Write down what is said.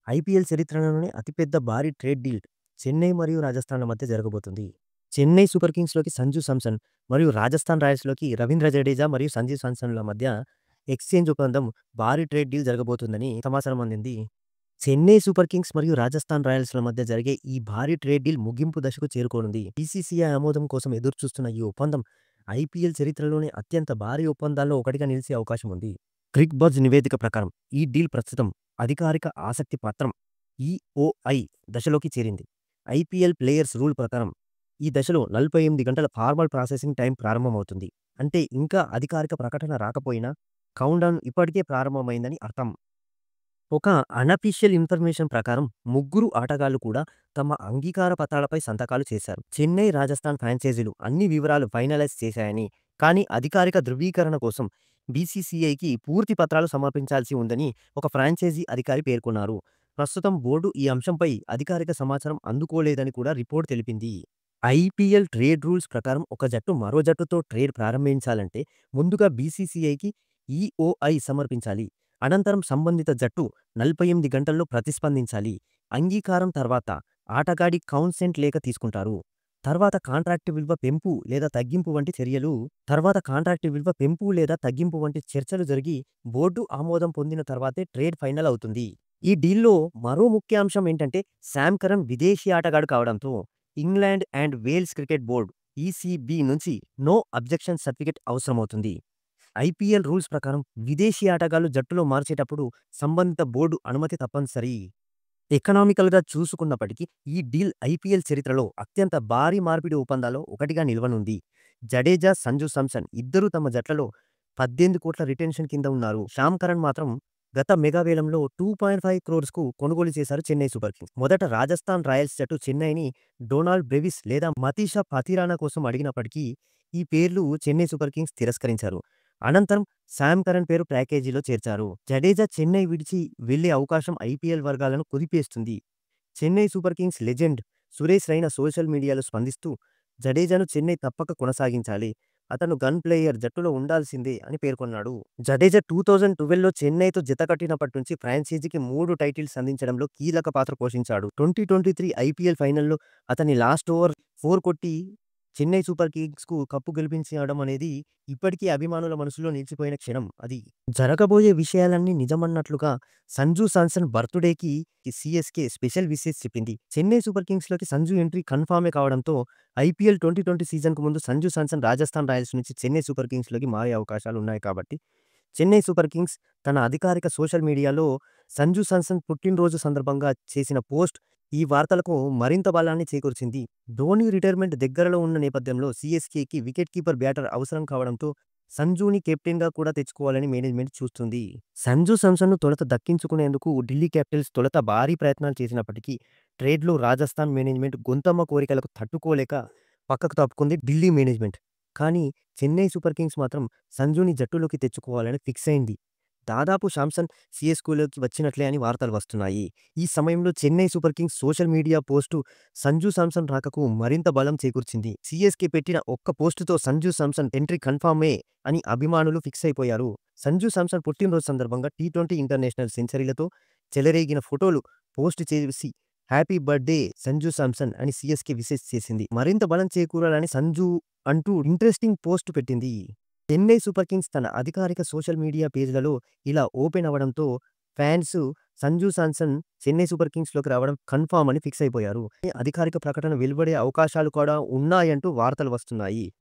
IPL చరిత్రలోనే అతిపెద్ద భారీ ట్రేడ్ డీల్ చెన్నై మరియు రాజస్థాన్‌ల మధ్య జరగబోతుంది. చెన్నై సూపర్ కింగ్స్‌లోకి సంజు సామ్సన్ మరియు రాజస్థాన్ రాయల్స్‌లోకి రవీంద్ర జడేజా మరియు సంజు సామ్సన్‌ల మధ్య ఎక్స్‌చేంజ్ ఒప్పందం భారీ ట్రేడ్ డీల్ జరగబోతుందని సమాచారం అందింది. చెన్నై సూపర్ కింగ్స్ మరియు రాజస్థాన్ రాయల్స్‌ల మధ్య జరిగే ఈ భారీ ట్రేడ్ డీల్ ముగింపు దశకు చేరుకోనుంది. బీసీసీఐ ఆమోదం కోసం ఎదురుచూస్తున్న ఈ ఒప్పందం ఐపీఎల్ చరిత్రలోనే అత్యంత భారీ ఒప్పందాల్లో ఒకటిగా నిలిచే అవకాశం ఉంది. క్రిక్ బజ్ నివేదిక ప్రకారం ఈ డీల్ ప్రస్తుతం అధికారిక ఆసక్తి పత్రం ఈఓఐ దశలోకి చేరింది. ఐపీఎల్ ప్లేయర్స్ రూల్ ప్రకారం ఈ దశలో 48 గంటల ఫార్మల్ ప్రాసెసింగ్ టైం ప్రారంభమవుతుంది. అంటే ఇంకా అధికారిక ప్రకటన రాకపోయినా కౌంట్‌డౌన్ ఇప్పటికే ప్రారంభమైందని అర్థం. ఒక అనఫీషియల్ ఇన్ఫర్మేషన్ ప్రకారం ముగ్గురు ఆటగాళ్లు కూడా తమ అంగీకార పత్రాలపై సంతకాలు చేశారు. చెన్నై, రాజస్థాన్ ఫ్రాంచైజీలు అన్ని వివరాలు ఫైనలైజ్ చేశాయని, కానీ అధికారిక ధృవీకరణ కోసం బీసీసీఐకి పూర్తి పత్రాలు సమర్పించాల్సి ఉందని ఒక ఫ్రాంచైజీ అధికారి పేర్కొన్నారు. ప్రస్తుతం బోర్డు ఈ అంశంపై అధికారిక సమాచారం అందుకోలేదని కూడా రిపోర్ట్ తెలిపింది. ఐపీఎల్ ట్రేడ్ రూల్స్ ప్రకారం ఒక జట్టు మరో జట్టుతో ట్రేడ్ ప్రారంభించాలంటే ముందుగా బీసీసీఐకి ఈఓఐ సమర్పించాలి. అనంతరం సంబంధిత జట్టు 48 గంటల్లో ప్రతిస్పందించాలి. అంగీకారం తర్వాత ఆటగాడి కౌన్సెంట్ లేఖ తీసుకుంటారు. తర్వాత కాంట్రాక్ట్ విలువ పెంపు లేదా తగ్గింపు వంటి చర్చలు జరిగి బోర్డు ఆమోదం పొందిన తర్వాతే ట్రేడ్ ఫైనల్ అవుతుంది. ఈ డీల్‌లో మరో ముఖ్య అంశం ఏంటంటే శామ్ కరన్ విదేశీ ఆటగాడు కావడంతో England and Wales cricket board ECB నుంచి నో అబ్జెక్షన్ సర్టిఫికెట్ అవసరమవుతుంది. ఐపీఎల్ రూల్స్ ప్రకారం విదేశీ ఆటగాళ్లు జట్టులో మార్చేటప్పుడు సంబంధిత బోర్డు అనుమతి తప్పనిసరి. ఎకనామికల్‌గా చూసుకున్నప్పటికీ ఈ డీల్ ఐపీఎల్ చరిత్రలో అత్యంత భారీ మార్పిడి ఒప్పందాల్లో ఒకటిగా నిలవనుంది. జడేజా, సంజు సామ్సన్ ఇద్దరూ తమ జట్లలో 18 కోట్ల రిటెన్షన్ కింద ఉన్నారు. శ్యామ్ కరణ్ మాత్రం గత మెగా వేలంలో 2.5 క్రోర్స్‌కు కొనుగోలు చేశారు చెన్నై సూపర్ కింగ్స్. మొదట రాజస్థాన్ రాయల్స్ జట్టు చెన్నైని డొనాల్డ్ బ్రెవిస్ లేదా మతీషా పథిరానా కోసం అడిగినప్పటికీ ఈ పేర్లు చెన్నై సూపర్ కింగ్స్ తిరస్కరించారు. అనంతరం శామ్ కరణ్ పేరు ప్యాకేజీలో చేర్చారు. జడేజా చెన్నై విడిచి వెళ్లే అవకాశం ఐపీఎల్ వర్గాలను కుదిపేస్తుంది. Chennai Super Kings legend Suresh Raina social మీడియాలో స్పందిస్తూ జడేజాను చెన్నై తప్పక కొనసాగించాలి, అతను గన్ ప్లేయర్, జట్టులో ఉండాల్సిందే అని పేర్కొన్నాడు. జడేజా 2012లో చెన్నైతో జతకట్టినప్పటి నుంచి ఫ్రాంచైజీకి 3 టైటిల్స్ అందించడంలో కీలక పాత్ర పోషించాడు. 2023 ఐపీఎల్ ఫైనల్లో అతని లాస్ట్ ఓవర్ 4 కొట్టి చెన్నై సూపర్ కింగ్స్‌కు కప్పు గెలిపించడం అనేది ఇప్పటికీ అభిమానుల మనసులో నిలిచిపోయిన క్షణం అది. జరగబోయే విషయాలన్నీ నిజమన్నట్లుగా సంజు సామ్సన్ బర్త్‌డేకి సీఎస్‌కే స్పెషల్ విషెస్ చెప్పింది. చెన్నై సూపర్ కింగ్స్‌లోకి సంజు ఎంట్రీ కన్ఫర్మే కావడంతో ఐపీఎల్ 2020 సీజన్‌కు ముందు సంజు సామ్సన్ రాజస్థాన్ రాయల్స్ నుంచి చెన్నై సూపర్ కింగ్స్‌లోకి మారే అవకాశాలు ఉన్నాయి కాబట్టి చెన్నై సూపర్ కింగ్స్ తన అధికారిక సోషల్ మీడియాలో సంజు సామ్సన్ పుట్టినరోజు సందర్భంగా చేసిన పోస్ట్ ఈ వార్తలకు మరింత బలాన్ని చేకూర్చింది. ధోనీ రిటైర్మెంట్ దగ్గరలో ఉన్న నేపథ్యంలో సీఎస్కేకి వికెట్ కీపర్ బ్యాటర్ అవసరం కావడంతో సంజుని కెప్టెన్‌గా కూడా తెచ్చుకోవాలని మేనేజ్మెంట్ చూస్తుంది. సంజు సామ్సన్‌ను తొలుత దక్కించుకునేందుకు ఢిల్లీ క్యాపిటల్స్ తొలుత భారీ ప్రయత్నాలు చేసినప్పటికీ ట్రేడ్‌లో రాజస్థాన్ మేనేజ్మెంట్ గొంతమ్మ కోరికలకు తట్టుకోలేక పక్కకు తప్పుకుంది ఢిల్లీ మేనేజ్మెంట్. కానీ చెన్నై సూపర్ కింగ్స్ మాత్రం సంజుని జట్టులోకి తెచ్చుకోవాలని ఫిక్స్ అయింది. దాదాపు సామ్సన్ సీఎస్కేలోకి వచ్చినట్లే అని వార్తలు వస్తున్నాయి. ఈ సమయంలో Chennai Super Kings social media post Sanju Samson రాకకు మరింత బలం చేకూర్చింది. సీఎస్కే పెట్టిన ఒక్క పోస్టుతో సంజు సామ్సన్ ఎంట్రీ కన్ఫర్మే అని అభిమానులు ఫిక్స్ అయిపోయారు. సంజు సామ్సన్ పుట్టినరోజు సందర్భంగా టీ20 ఇంటర్నేషనల్ సెంచరీలతో చెలరేగిన ఫోటోలు పోస్ట్ చేసి హ్యాపీ బర్త్‌డే సంజు సామ్సన్ అని సీఎస్కే విషెస్ చేసింది. మరింత బలం చేకూరాలని సంజు అంటూ ఇంట్రెస్టింగ్ పోస్ట్ పెట్టింది. చెన్నై సూపర్ కింగ్స్ తన అధికారిక సోషల్ మీడియా పేజ్‌లలో ఇలా ఓపెన్ అవ్వడంతో ఫ్యాన్స్ సంజు సామ్సన్ చెన్నై సూపర్ కింగ్స్‌లోకి రావడం కన్ఫర్మ్ అని ఫిక్స్ అయిపోయారు. అధికారిక ప్రకటన వెలువడే అవకాశాలు కూడా ఉన్నాయంటూ వార్తలు వస్తున్నాయి.